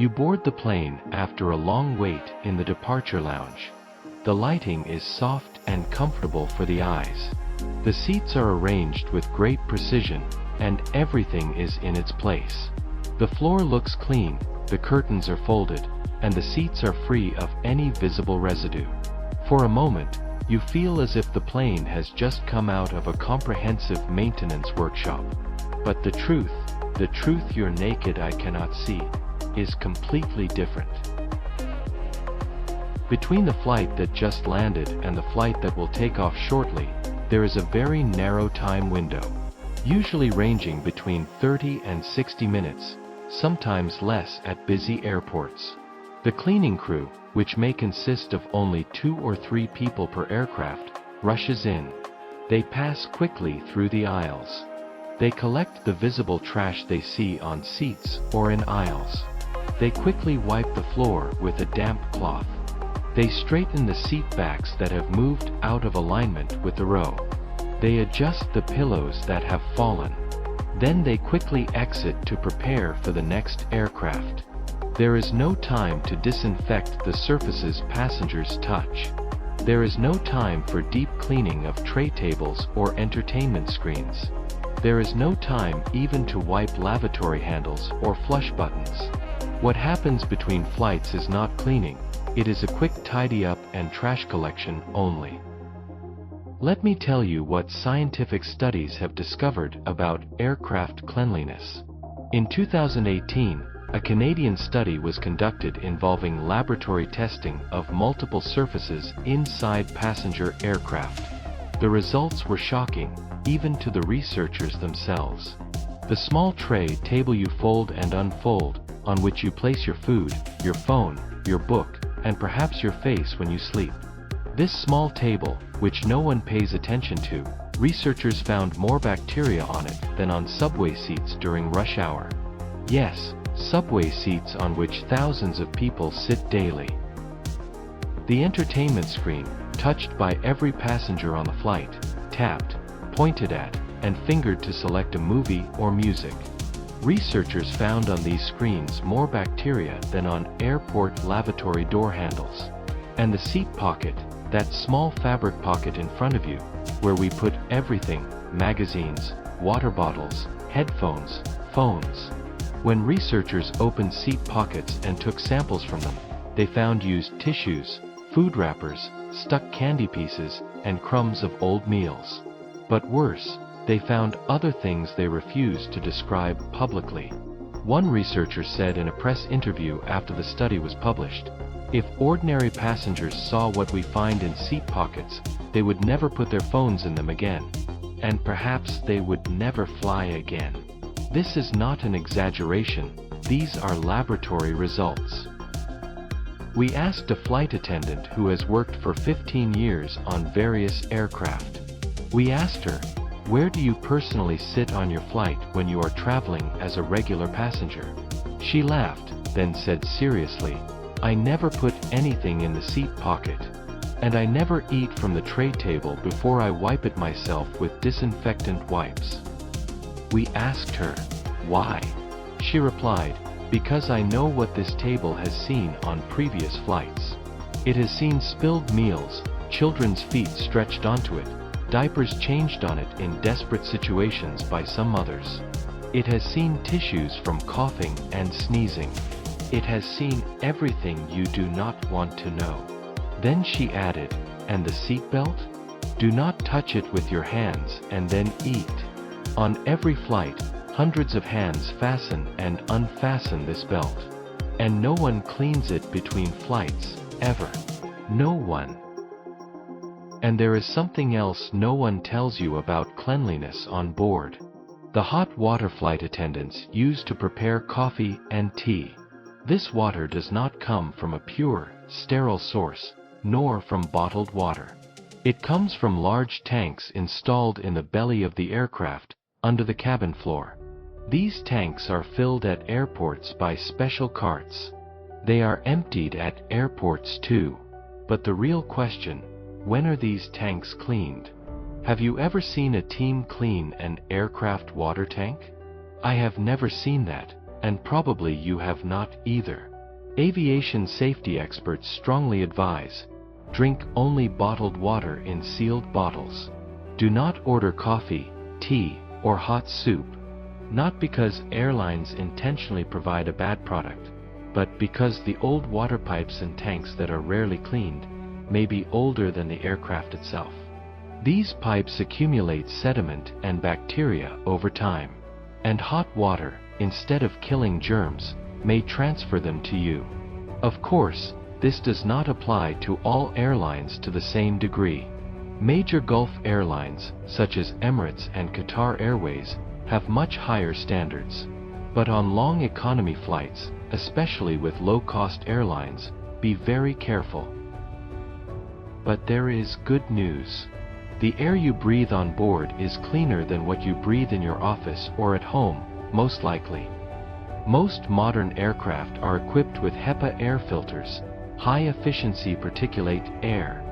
You board the plane after a long wait in the departure lounge. The lighting is soft and comfortable for the eyes. The seats are arranged with great precision, and everything is in its place. The floor looks clean, the curtains are folded, and the seats are free of any visible residue. For a moment, you feel as if the plane has just come out of a comprehensive maintenance workshop. But the truth your naked eye cannot see, is completely different. Between the flight that just landed and the flight that will take off shortly, there is a very narrow time window, usually ranging between 30 and 60 minutes, sometimes less at busy airports. The cleaning crew, which may consist of only 2 or 3 people per aircraft, rushes in. They pass quickly through the aisles. They collect the visible trash they see on seats or in aisles. They quickly wipe the floor with a damp cloth. They straighten the seat backs that have moved out of alignment with the row. They adjust the pillows that have fallen. Then they quickly exit to prepare for the next aircraft. There is no time to disinfect the surfaces passengers touch. There is no time for deep cleaning of tray tables or entertainment screens. There is no time even to wipe lavatory handles or flush buttons. What happens between flights is not cleaning, it is a quick tidy up and trash collection only. Let me tell you what scientific studies have discovered about aircraft cleanliness. In 2018, a Canadian study was conducted involving laboratory testing of multiple surfaces inside passenger aircraft. The results were shocking, even to the researchers themselves. The small tray table you fold and unfold, on which you place your food, your phone, your book, and perhaps your face when you sleep. This small table, which no one pays attention to, researchers found more bacteria on it than on subway seats during rush hour. Yes, subway seats on which thousands of people sit daily. The entertainment screen, touched by every passenger on the flight, tapped, pointed at, and fingered to select a movie or music. Researchers found on these screens more bacteria than on airport lavatory door handles. And the seat pocket, that small fabric pocket in front of you, where we put everything, magazines, water bottles, headphones, phones. When researchers opened seat pockets and took samples from them, they found used tissues, food wrappers, stuck candy pieces, and crumbs of old meals. But worse, they found other things they refused to describe publicly. One researcher said in a press interview after the study was published, "If ordinary passengers saw what we find in seat pockets, they would never put their phones in them again. And perhaps they would never fly again." This is not an exaggeration, these are laboratory results. We asked a flight attendant who has worked for 15 years on various aircraft. We asked her, "Where do you personally sit on your flight when you are traveling as a regular passenger?" She laughed, then said seriously, "I never put anything in the seat pocket. And I never eat from the tray table before I wipe it myself with disinfectant wipes." We asked her, "Why?" She replied, "Because I know what this table has seen on previous flights. It has seen spilled meals, children's feet stretched onto it, diapers changed on it in desperate situations by some mothers. It has seen tissues from coughing and sneezing. It has seen everything you do not want to know." Then she added, "And the seatbelt? Do not touch it with your hands and then eat. On every flight, hundreds of hands fasten and unfasten this belt. And no one cleans it between flights, ever. No one." And there is something else no one tells you about cleanliness on board. The hot water flight attendants use to prepare coffee and tea. This water does not come from a pure, sterile source, nor from bottled water. It comes from large tanks installed in the belly of the aircraft, under the cabin floor. These tanks are filled at airports by special carts. They are emptied at airports too. But the real question, when are these tanks cleaned? Have you ever seen a team clean an aircraft water tank? I have never seen that, and probably you have not either. Aviation safety experts strongly advise: drink only bottled water in sealed bottles. Do not order coffee, tea, or hot soup. Not because airlines intentionally provide a bad product, but because the old water pipes and tanks that are rarely cleaned may be older than the aircraft itself. These pipes accumulate sediment and bacteria over time, and hot water, instead of killing germs, may transfer them to you. Of course, this does not apply to all airlines to the same degree. Major Gulf airlines, such as Emirates and Qatar Airways, have much higher standards. But on long economy flights, especially with low-cost airlines, be very careful. But there is good news. The air you breathe on board is cleaner than what you breathe in your office or at home, most likely. Most modern aircraft are equipped with HEPA air filters, high-efficiency particulate air.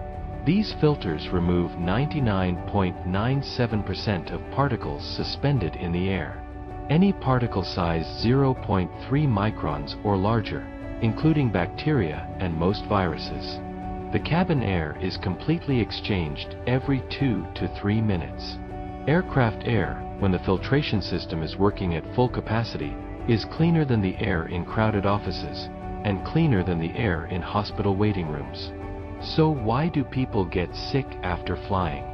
These filters remove 99.97% of particles suspended in the air. Any particle size 0.3 microns or larger, including bacteria and most viruses. The cabin air is completely exchanged every 2 to 3 minutes. Aircraft air, when the filtration system is working at full capacity, is cleaner than the air in crowded offices, and cleaner than the air in hospital waiting rooms. So why do people get sick after flying?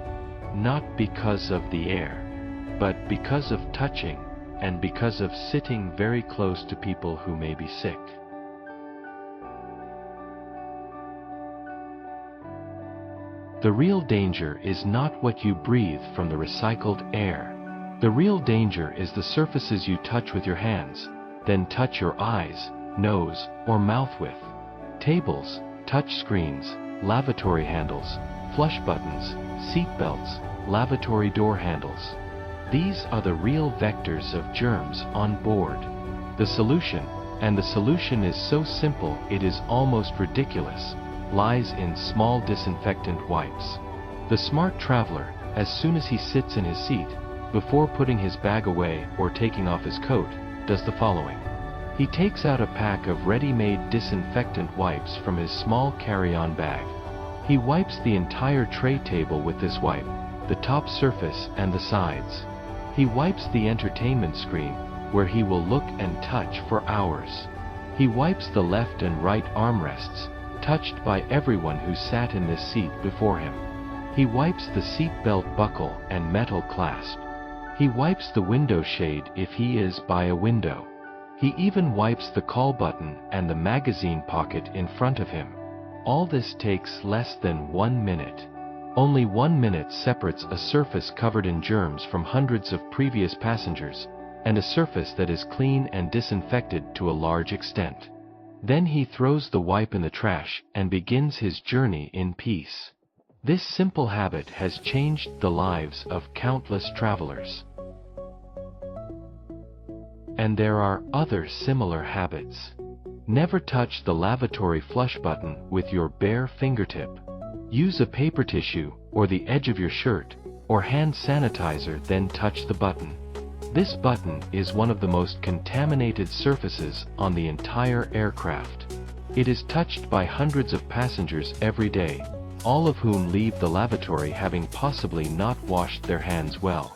Not because of the air, but because of touching, and because of sitting very close to people who may be sick. The real danger is not what you breathe from the recycled air. The real danger is the surfaces you touch with your hands, then touch your eyes, nose, or mouth with. Tables, touch screens, lavatory handles, flush buttons, seat belts, lavatory door handles. These are the real vectors of germs on board. The solution, and the solution is so simple it is almost ridiculous, lies in small disinfectant wipes. The smart traveler, as soon as he sits in his seat, before putting his bag away or taking off his coat, does the following. He takes out a pack of ready-made disinfectant wipes from his small carry-on bag. He wipes the entire tray table with this wipe, the top surface and the sides. He wipes the entertainment screen, where he will look and touch for hours. He wipes the left and right armrests, touched by everyone who sat in this seat before him. He wipes the seat belt buckle and metal clasp. He wipes the window shade if he is by a window. He even wipes the call button and the magazine pocket in front of him. All this takes less than 1 minute. Only 1 minute separates a surface covered in germs from hundreds of previous passengers, and a surface that is clean and disinfected to a large extent. Then he throws the wipe in the trash and begins his journey in peace. This simple habit has changed the lives of countless travelers. And there are other similar habits. Never touch the lavatory flush button with your bare fingertip. Use a paper tissue, or the edge of your shirt, or hand sanitizer, then touch the button. This button is one of the most contaminated surfaces on the entire aircraft. It is touched by hundreds of passengers every day, all of whom leave the lavatory having possibly not washed their hands well.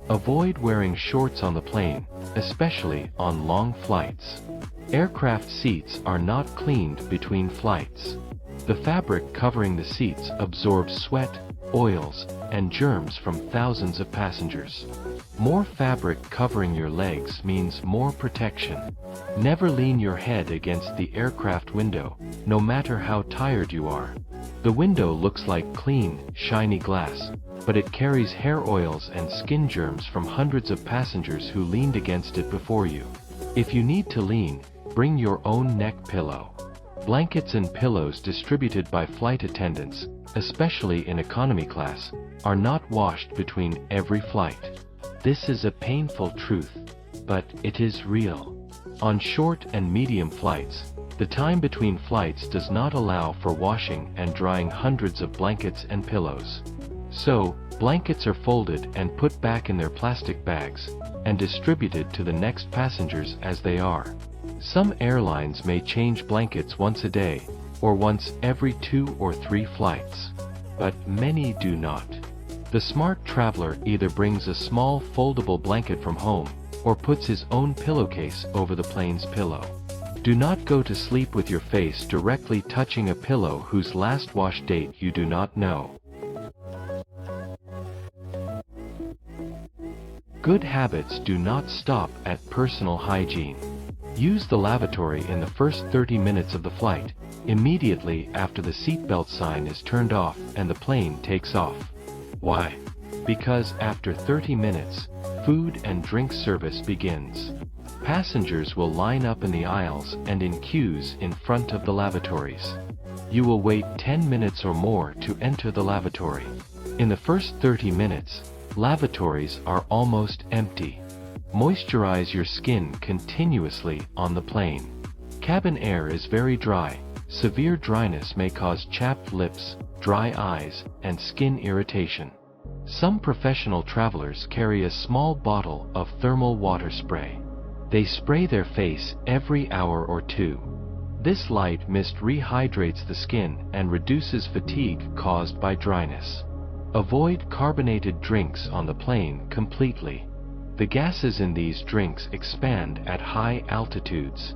Avoid wearing shorts on the plane, especially on long flights. Aircraft seats are not cleaned between flights. The fabric covering the seats absorbs sweat, oils, and germs from thousands of passengers. More fabric covering your legs means more protection. Never lean your head against the aircraft window, no matter how tired you are. The window looks like clean, shiny glass, but it carries hair oils and skin germs from hundreds of passengers who leaned against it before you. If you need to lean, bring your own neck pillow. Blankets and pillows distributed by flight attendants, especially in economy class, are not washed between every flight. This is a painful truth, but it is real. On short and medium flights, the time between flights does not allow for washing and drying hundreds of blankets and pillows. So, blankets are folded and put back in their plastic bags, and distributed to the next passengers as they are. Some airlines may change blankets once a day, or once every 2 or 3 flights. But many do not. The smart traveler either brings a small foldable blanket from home, or puts his own pillowcase over the plane's pillow. Do not go to sleep with your face directly touching a pillow whose last wash date you do not know. Good habits do not stop at personal hygiene. Use the lavatory in the first 30 minutes of the flight, immediately after the seatbelt sign is turned off and the plane takes off. Why? Because after 30 minutes, food and drink service begins. Passengers will line up in the aisles and in queues in front of the lavatories. You will wait 10 minutes or more to enter the lavatory. In the first 30 minutes, lavatories are almost empty. Moisturize your skin continuously on the plane. Cabin air is very dry. Severe dryness may cause chapped lips, dry eyes, and skin irritation. Some professional travelers carry a small bottle of thermal water spray. They spray their face every hour or 2. This light mist rehydrates the skin and reduces fatigue caused by dryness. Avoid carbonated drinks on the plane completely. The gases in these drinks expand at high altitudes.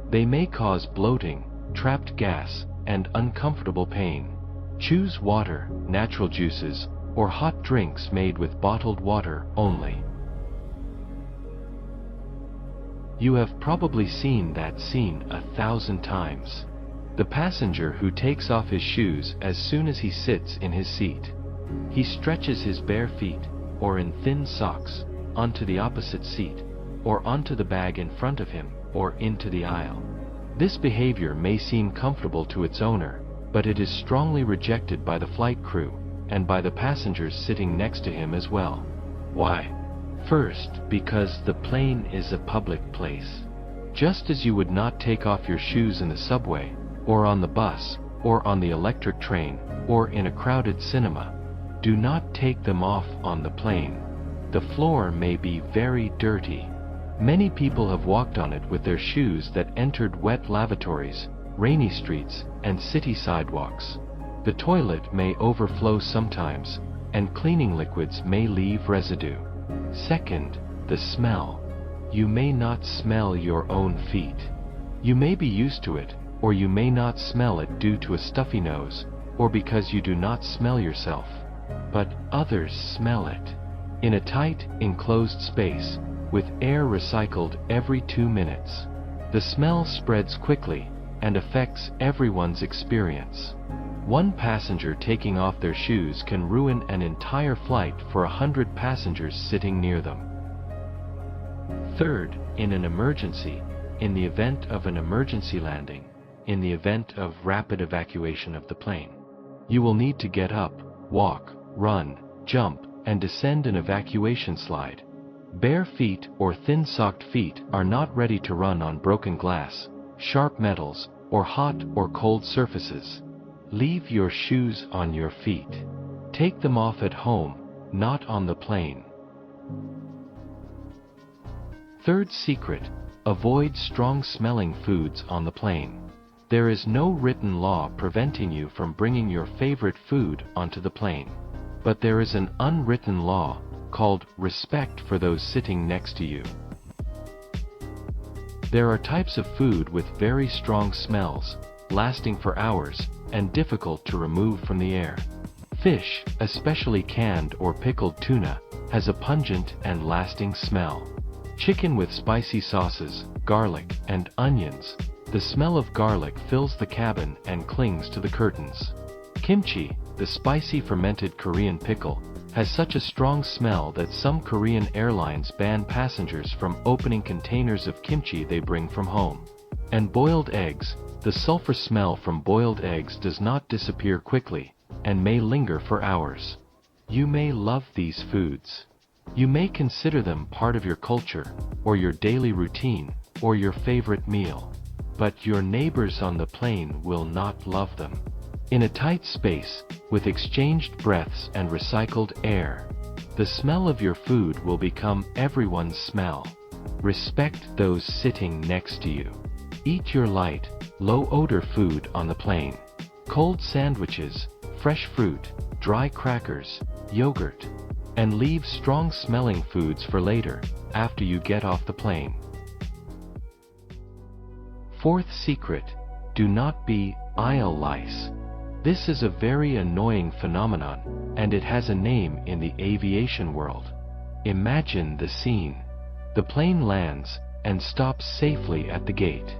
They may cause bloating, trapped gas, and uncomfortable pain. Choose water, natural juices, or hot drinks made with bottled water only. You have probably seen that scene 1,000 times. The passenger who takes off his shoes as soon as he sits in his seat. He stretches his bare feet, or in thin socks, onto the opposite seat, or onto the bag in front of him, or into the aisle. This behavior may seem comfortable to its owner, but it is strongly rejected by the flight crew, and by the passengers sitting next to him as well. Why? First, because the plane is a public place. Just as you would not take off your shoes in the subway, or on the bus, or on the electric train, or in a crowded cinema, do not take them off on the plane. The floor may be very dirty. Many people have walked on it with their shoes that entered wet lavatories, rainy streets, and city sidewalks. The toilet may overflow sometimes, and cleaning liquids may leave residue. Second, the smell. You may not smell your own feet. You may be used to it, or you may not smell it due to a stuffy nose, or because you do not smell yourself. But others smell it. In a tight, enclosed space, with air recycled every 2 minutes, the smell spreads quickly and affects everyone's experience. One passenger taking off their shoes can ruin an entire flight for 100 passengers sitting near them. Third, in an emergency, in the event of an emergency landing, in the event of rapid evacuation of the plane, you will need to get up, walk, run, jump, and descend an evacuation slide. Bare feet or thin-socked feet are not ready to run on broken glass, sharp metals, or hot or cold surfaces. Leave your shoes on your feet. Take them off at home, not on the plane. Third secret, avoid strong-smelling foods on the plane. There is no written law preventing you from bringing your favorite food onto the plane. But there is an unwritten law called respect for those sitting next to you. There are types of food with very strong smells, lasting for hours, and difficult to remove from the air. Fish, especially canned or pickled tuna, has a pungent and lasting smell. Chicken with spicy sauces, garlic, and onions. The smell of garlic fills the cabin and clings to the curtains. Kimchi, the spicy fermented Korean pickle, has such a strong smell that some Korean airlines ban passengers from opening containers of kimchi they bring from home. And boiled eggs, the sulfur smell from boiled eggs does not disappear quickly, and may linger for hours. You may love these foods. You may consider them part of your culture, or your daily routine, or your favorite meal. But your neighbors on the plane will not love them. In a tight space, with exchanged breaths and recycled air, the smell of your food will become everyone's smell. Respect those sitting next to you. Eat your light, low-odor food on the plane. Cold sandwiches, fresh fruit, dry crackers, yogurt. And leave strong-smelling foods for later, after you get off the plane. Fourth secret, do not be aisle lice. This is a very annoying phenomenon, and it has a name in the aviation world. Imagine the scene. The plane lands and stops safely at the gate.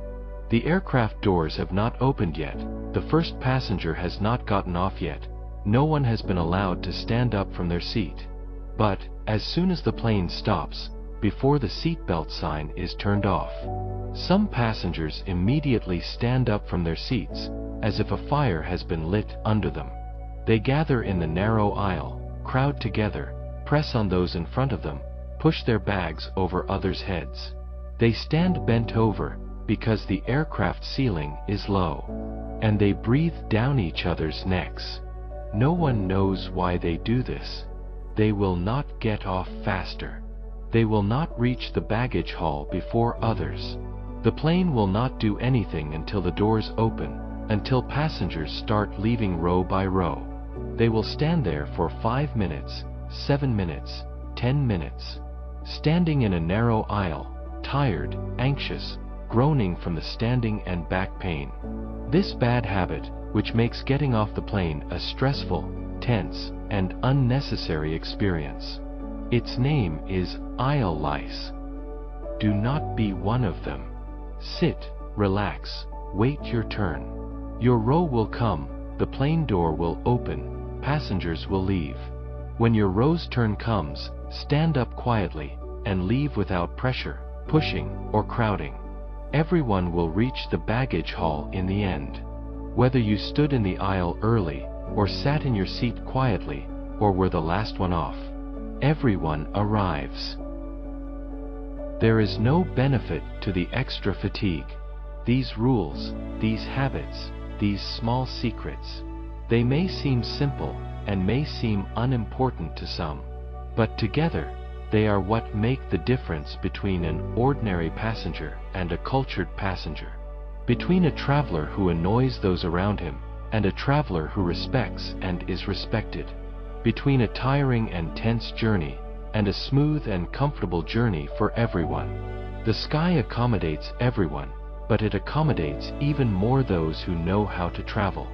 The aircraft doors have not opened yet, the first passenger has not gotten off yet, no one has been allowed to stand up from their seat. But, as soon as the plane stops, before the seatbelt sign is turned off, some passengers immediately stand up from their seats, as if a fire has been lit under them. They gather in the narrow aisle, crowd together, press on those in front of them, push their bags over others' heads. They stand bent over, because the aircraft ceiling is low, and they breathe down each other's necks. No one knows why they do this. They will not get off faster. They will not reach the baggage hall before others. The plane will not do anything until the doors open, until passengers start leaving row by row. They will stand there for 5 minutes, 7 minutes, 10 minutes, standing in a narrow aisle, tired, anxious, groaning from the standing and back pain. This bad habit, which makes getting off the plane a stressful, tense, and unnecessary experience. Its name is aisle lice. Do not be one of them. Sit, relax, wait your turn. Your row will come, the plane door will open, passengers will leave. When your row's turn comes, stand up quietly, and leave without pressure, pushing, or crowding. Everyone will reach the baggage hall in the end. Whether you stood in the aisle early, or sat in your seat quietly, or were the last one off, everyone arrives. There is no benefit to the extra fatigue. These rules, these habits, these small secrets, they may seem simple, and may seem unimportant to some, but together, they are what make the difference between an ordinary passenger and a cultured passenger, between a traveler who annoys those around him, and a traveler who respects and is respected, between a tiring and tense journey, and a smooth and comfortable journey for everyone. The sky accommodates everyone, but it accommodates even more those who know how to travel.